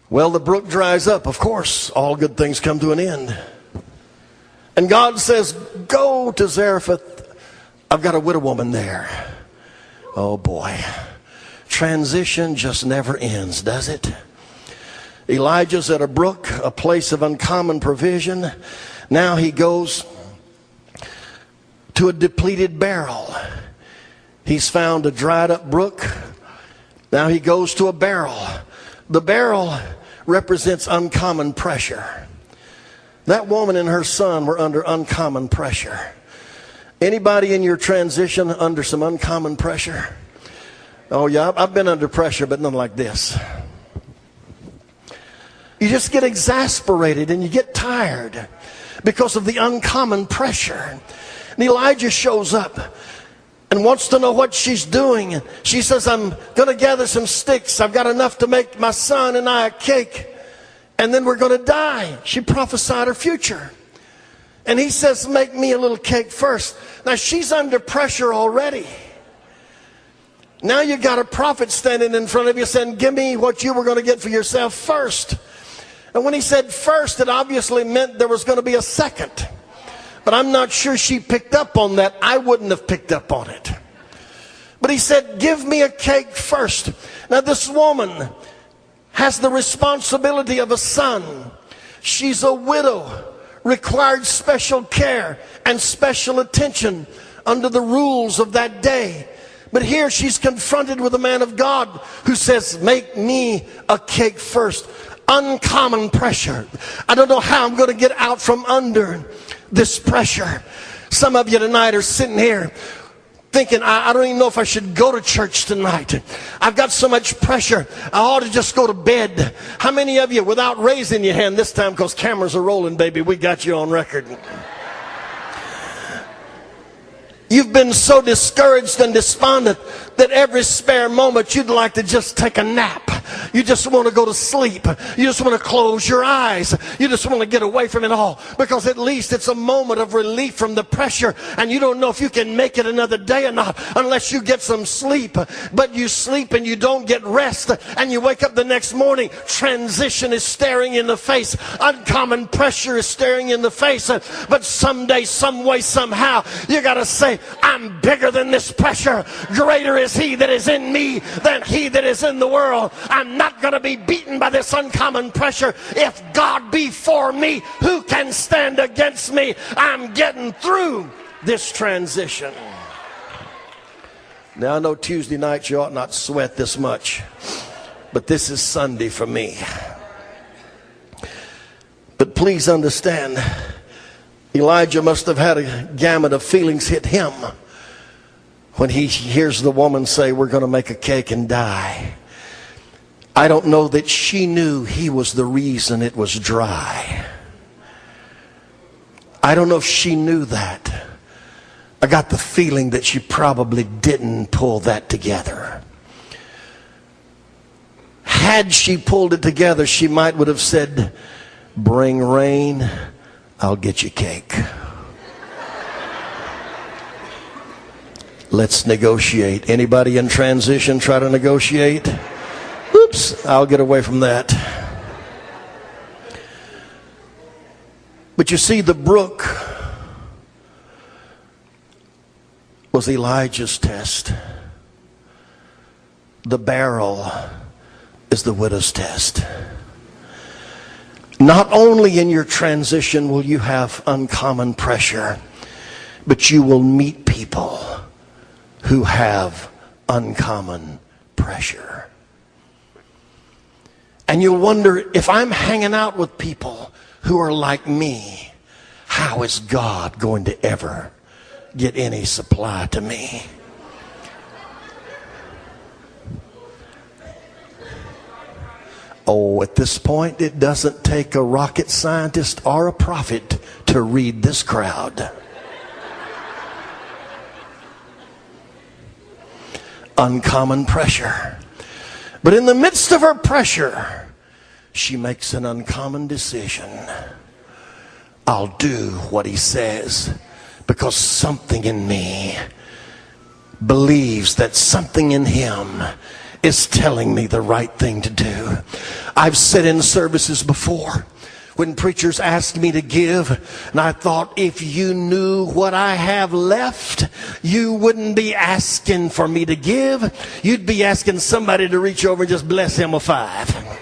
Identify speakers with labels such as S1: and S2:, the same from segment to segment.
S1: Well, the brook dries up. Of course, all good things come to an end. And God says, go to Zarephath. I've got a widow woman there. Oh boy. Transition just never ends, does it? Elijah's at a brook, a place of uncommon provision. Now he goes to a depleted barrel. He's found a dried up brook. Now he goes to a barrel. The barrel represents uncommon pressure. That woman and her son were under uncommon pressure. Anybody in your transition under some uncommon pressure? Oh yeah, I've been under pressure, but nothing like this. You just get exasperated and you get tired because of the uncommon pressure. And Elijah shows up and wants to know what she's doing. And she says, I'm going to gather some sticks. I've got enough to make my son and I a cake. And then we're going to die. She prophesied her future. And he says, make me a little cake first. Now she's under pressure already. Now you got a prophet standing in front of you saying, give me what you were going to get for yourself first. And when he said first, it obviously meant there was going to be a second. But I'm not sure she picked up on that. I wouldn't have picked up on it. But he said, give me a cake first. Now this woman has the responsibility of a son. She's a widow, required special care and special attention under the rules of that day. But here she's confronted with a man of God who says, make me a cake first. Uncommon pressure. I don't know how I'm going to get out from under this pressure. Some of you tonight are sitting here thinking, I don't even know if I should go to church tonight. I've got so much pressure. I ought to just go to bed. How many of you, without raising your hand this time, because cameras are rolling, baby, we got you on record. You've been so discouraged and despondent that every spare moment you'd like to just take a nap. You just want to go to sleep. You just want to close your eyes. You just want to get away from it all, because at least it's a moment of relief from the pressure, and you don't know if you can make it another day or not unless you get some sleep. But you sleep and you don't get rest, and you wake up the next morning. Transition is staring in the face. Uncommon pressure is staring in the face. But someday, some way, somehow, you got to say, I'm bigger than this pressure. Greater is he that is in me than he that is in the world. I'm not going to be beaten by this uncommon pressure. If God be for me, who can stand against me? I'm getting through this transition. Now I know Tuesday nights you ought not sweat this much, but this is Sunday for me. But please understand, Elijah must have had a gamut of feelings hit him when he hears the woman say, we're going to make a cake and die. I don't know that she knew he was the reason it was dry. I don't know if she knew that. I got the feeling that she probably didn't pull that together. Had she pulled it together, she might would have said, bring rain, I'll get you cake. Let's negotiate. Anybody in transition try to negotiate? Oops, I'll get away from that. But you see, the brook was Elijah's test. The barrel is the widow's test. Not only in your transition will you have uncommon pressure, but you will meet people who have uncommon pressure. And you'll wonder, if I'm hanging out with people who are like me, how is God going to ever get any supply to me? Oh, at this point, it doesn't take a rocket scientist or a prophet to read this crowd. Uncommon pressure. But in the midst of her pressure, she makes an uncommon decision. I'll do what he says, because something in me believes that something in him is telling me the right thing to do. I've said in services before, when preachers asked me to give, and I thought, if you knew what I have left, you wouldn't be asking for me to give. You'd be asking somebody to reach over and just bless him a $5.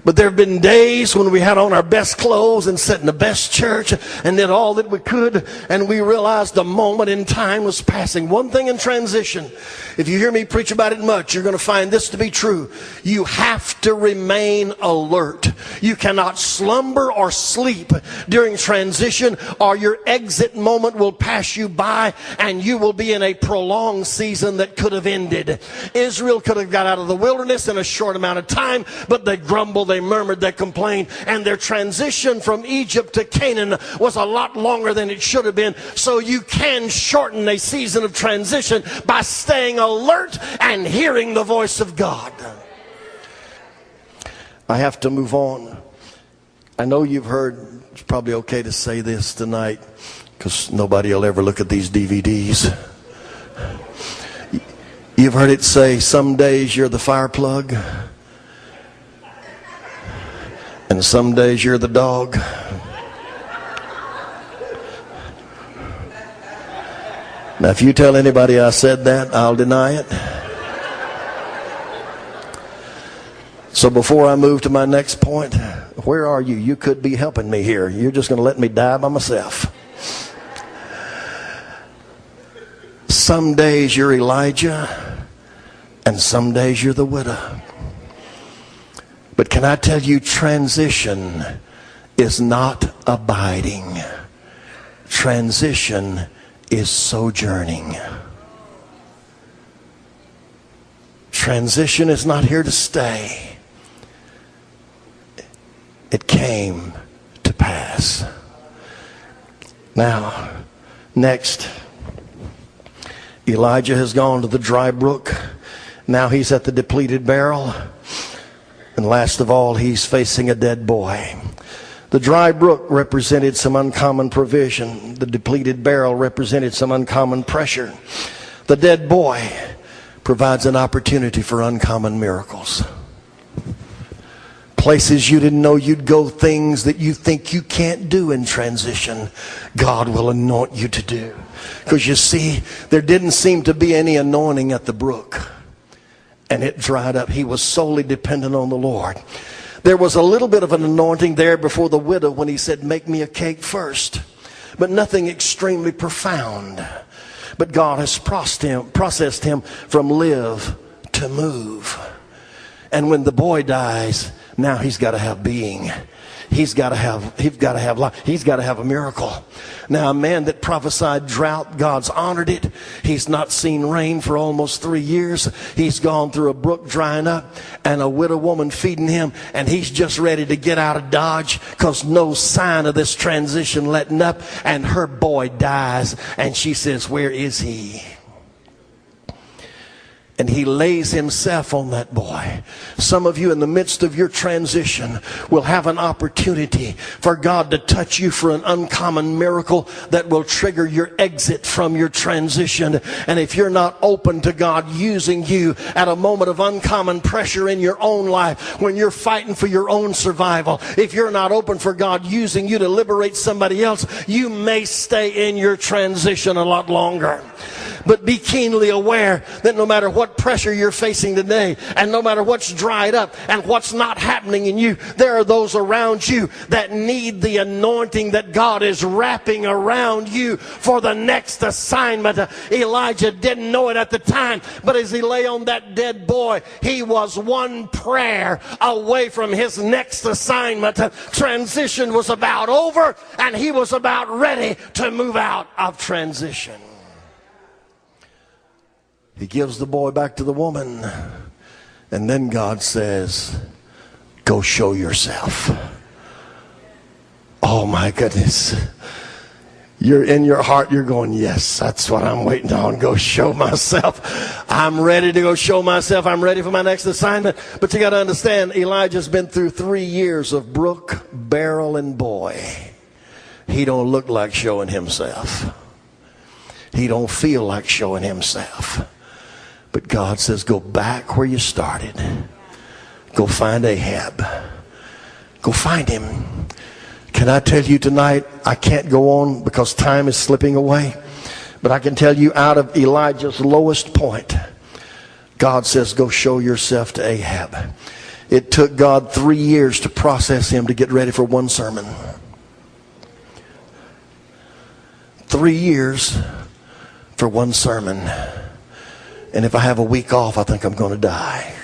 S1: But there have been days when we had on our best clothes and sat in the best church and did all that we could, and we realized the moment in time was passing. One thing in transition, if you hear me preach about it much, you're going to find this to be true. You have to remain alert. You cannot slumber or sleep during transition, or your exit moment will pass you by and you will be in a prolonged season that could have ended. Israel could have got out of the wilderness in a short amount of time, but they grumbled, they murmured, they complained, and their transition from Egypt to Canaan was a lot longer than it should have been. So you can shorten a season of transition by staying alert and hearing the voice of God. I have to move on. I know you've heard, it's probably okay to say this tonight because nobody will ever look at these DVDs. You've heard it say, some days you're the fire plug, and some days you're the dog. Now, if you tell anybody I said that, I'll deny it. So before I move to my next point, where are you? You could be helping me here. You're just going to let me die by myself. Some days you're Elijah, and some days you're the widow. But can I tell you, transition is not abiding. Transition is sojourning. Transition is not here to stay. It came to pass. Now, next, Elijah has gone to the dry brook. Now he's at the depleted barrel. And last of all, he's facing a dead boy. The dry brook represented some uncommon provision. The depleted barrel represented some uncommon pressure. The dead boy provides an opportunity for uncommon miracles. Places you didn't know you'd go, things that you think you can't do in transition, God will anoint you to do. Because you see, there didn't seem to be any anointing at the brook. And it dried up. He was solely dependent on the Lord. There was a little bit of an anointing there before the widow when he said, make me a cake first. But nothing extremely profound. But God has processed him from live to move. And when the boy dies, now he's got to have being. He's got to have life. He's got to have a miracle. Now, a man that prophesied drought, God's honored it. He's not seen rain for almost 3 years. He's gone through a brook drying up and a widow woman feeding him, and he's just ready to get out of Dodge because no sign of this transition letting up, and her boy dies, and she says, where is he? And he lays himself on that boy. Some of you in the midst of your transition will have an opportunity for God to touch you for an uncommon miracle that will trigger your exit from your transition. And if you're not open to God using you at a moment of uncommon pressure in your own life, when you're fighting for your own survival, if you're not open for God using you to liberate somebody else, you may stay in your transition a lot longer. But be keenly aware that no matter what pressure you're facing today, and no matter what's dried up and what's not happening in you, there are those around you that need the anointing that God is wrapping around you for the next assignment. Elijah didn't know it at the time, but as he lay on that dead boy, he was one prayer away from his next assignment. Transition was about over, and he was about ready to move out of transition. He gives the boy back to the woman. And then God says, go show yourself. Oh my goodness. You're in your heart, you're going, yes, that's what I'm waiting on. Go show myself. I'm ready to go show myself. I'm ready for my next assignment. But you got to understand, Elijah's been through 3 years of Brook, Barrel, and boy. He don't look like showing himself. He don't feel like showing himself. But God says, go back where you started. Go find Ahab. Go find him. Can I tell you tonight, I can't go on because time is slipping away. But I can tell you, out of Elijah's lowest point, God says, go show yourself to Ahab. It took God 3 years to process him to get ready for one sermon. 3 years for one sermon. And if I have a week off, I think I'm going to die.